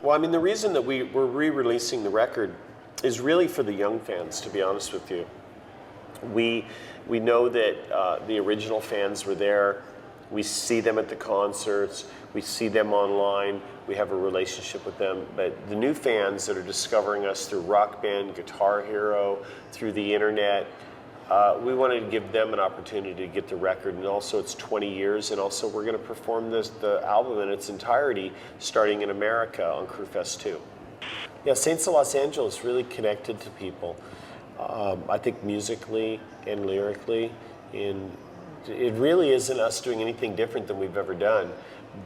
Well, I mean, the reason that we're re-releasing the record is really for the young fans, to be honest with you. We know that the original fans were there. We see them at the concerts. We see them online. We have a relationship with them. But the new fans that are discovering us through Rock Band, Guitar Hero, through the internet, we wanted to give them an opportunity to get the record. And also it's 20 years, and also we're going to perform the album in its entirety starting in America on Crewfest 2. Yeah, Saints of Los Angeles really connected to people. I think musically and lyrically, it really isn't us doing anything different than we've ever done.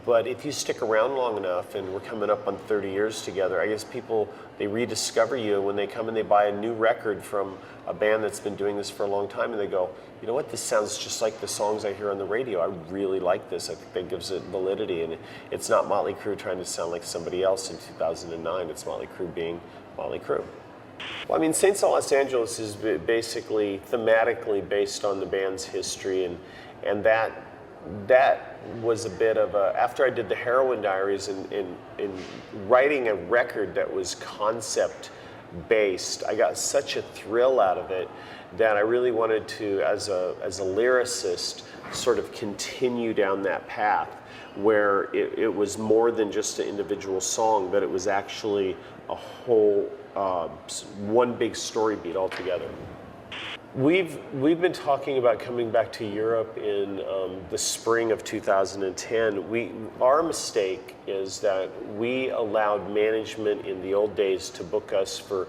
But if you stick around long enough, and we're coming up on 30 years together, I guess people, they rediscover you when they come and they buy a new record from a band that's been doing this for a long time, and they go, you know what, this sounds just like the songs I hear on the radio. I really like this. I think that gives it validity, and it's not Motley Crue trying to sound like somebody else in 2009. It's Motley Crue being Motley Crue. Well, I mean, Saints of Los Angeles is basically thematically based on the band's history, and that was a bit of a, after I did the Heroin Diaries and writing a record that was concept based, I got such a thrill out of it that I really wanted to, as a lyricist, sort of continue down that path where it was more than just an individual song, but it was actually a whole one big story beat altogether. We've been talking about coming back to Europe in the spring of 2010. Our mistake is that we allowed management in the old days to book us for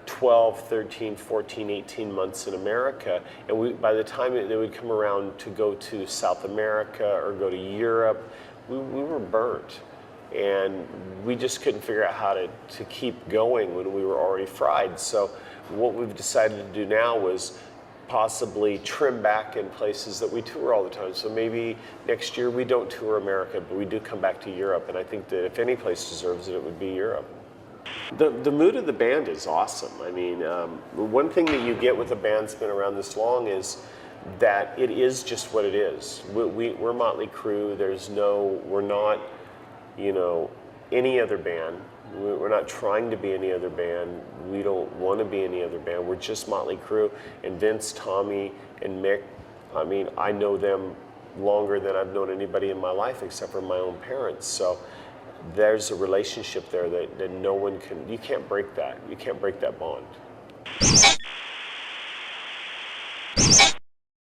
12, 13, 14, 18 months in America, and by the time they would come around to go to South America or go to Europe, we were burnt. And we just couldn't figure out how to keep going when we were already fried. So what we've decided to do now was possibly trim back in places that we tour all the time. So maybe next year we don't tour America, but we do come back to Europe. And I think that if any place deserves it, it would be Europe. The mood of the band is awesome. I mean, one thing that you get with a band that's been around this long is that it is just what it is. We're Motley Crue. We're not, you know, any other band. We're not trying to be any other band. We don't want to be any other band. We're just Motley Crue. And Vince, Tommy, and Mick, I mean, I know them longer than I've known anybody in my life except for my own parents. So there's a relationship there that no one can, you can't break that. You can't break that bond.